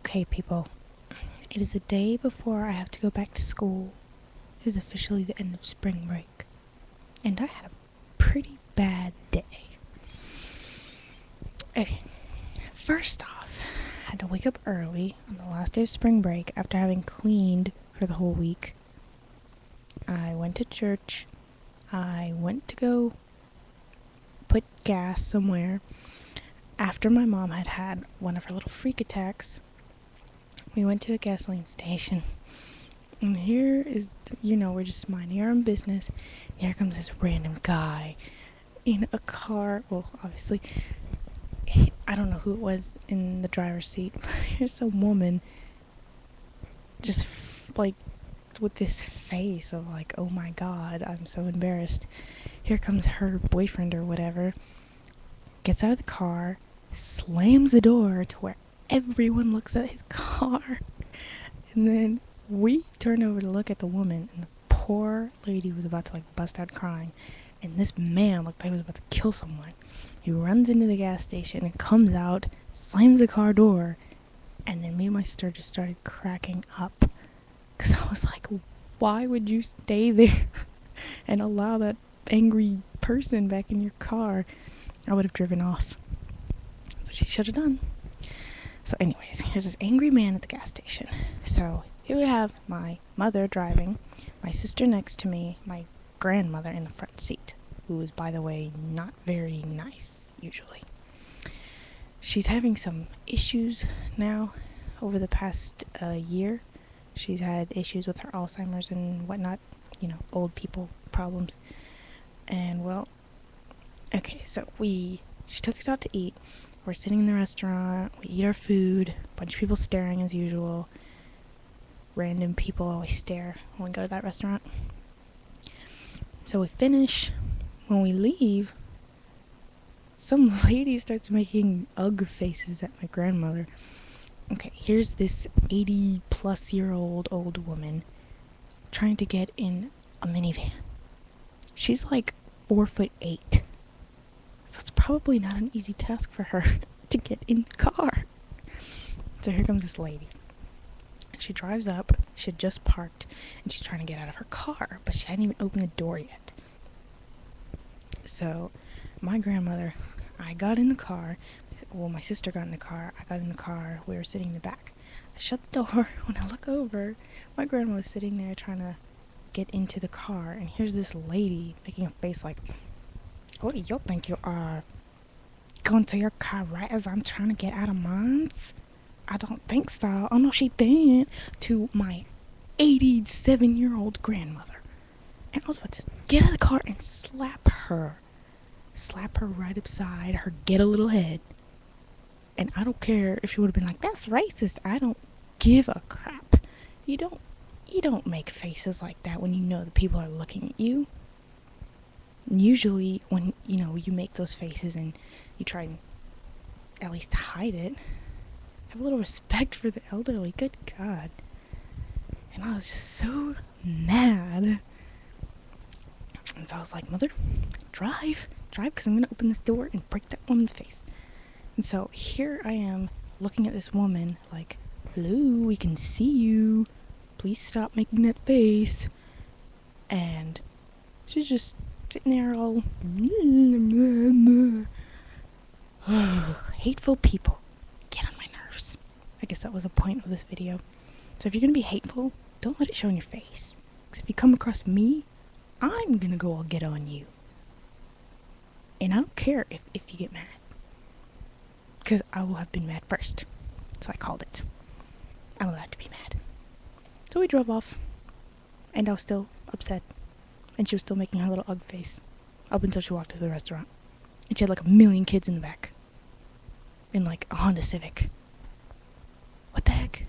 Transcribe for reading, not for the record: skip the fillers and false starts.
Okay, people. It is the day before I have to go back to school. It is officially the end of spring break. And I had a pretty bad day. Okay, first off, I had to wake up early on the last day of spring break after having cleaned for the whole week. I went to church. I went to go put gas somewhere. After my mom had had one of her little freak attacks, we went to a gasoline station. And here is, we're just minding our own business. And here comes this random guy in a car. Well, obviously, I don't know who it was in the driver's seat. But here's some woman just with this face of like, oh my god, I'm so embarrassed. Here comes her boyfriend or whatever. Gets out of the car, slams the door to where everyone looks at his car. And then we turned over to look at the woman, and the poor lady was about to bust out crying. And this man looked like he was about to kill someone. He runs into the gas station and comes out, slams the car door, and then me and my sister just started cracking up. Because I was like, why would you stay there and allow that angry person back in your car? I would have driven off. That's what she should have done. So anyways, here's this angry man at the gas station. So here we have my mother driving, my sister next to me, my grandmother in the front seat, who is, by the way, not very nice, usually. She's having some issues now over the past year. She's had issues with her Alzheimer's and whatnot, old people problems. And well, okay, so she took us out to eat. We're sitting in the restaurant, we eat our food, a bunch of people staring as usual. Random people always stare when we go to that restaurant. So we finish. When we leave, some lady starts making ugh faces at my grandmother. Okay, here's this 80-plus-year-old old woman trying to get in a minivan. She's like 4'8". So it's probably not an easy task for her to get in the car. So here comes this lady. She drives up, she had just parked, and she's trying to get out of her car, but she hadn't even opened the door yet. So my grandmother, I got in the car. Well, my sister got in the car. I got in the car. We were sitting in the back. I shut the door. When I look over, my grandma was sitting there trying to get into the car, and here's this lady making a face like, what do you think you are? Going to your car right as I'm trying to get out of mine? I don't think so. Oh no, she didn't. To my 87-year-old grandmother. And I was about to get out of the car and slap her. Slap her right upside her get a little head. And I don't care if she would have been like, that's racist. I don't give a crap. You don't make faces like that when you know the people are looking at you. Usually when, you make those faces and you try and at least hide it, have a little respect for the elderly. Good God. And I was just so mad. And so I was like, Mother, drive, because I'm going to open this door and break that woman's face. And so here I am looking at this woman like, hello, we can see you. Please stop making that face. And she's just sitting there all hateful people get on my nerves. I guess that was the point of this video. So if you're gonna be hateful, don't let it show in your face. Because if you come across me, I'm gonna go all get on you. And I don't care if you get mad, because I will have been mad first. So I called it. I'm allowed to be mad. So we drove off, and I was still upset. And she was still making her little ugh face up until she walked to the restaurant. And she had like 1 million kids in the back. In like a Honda Civic. What the heck?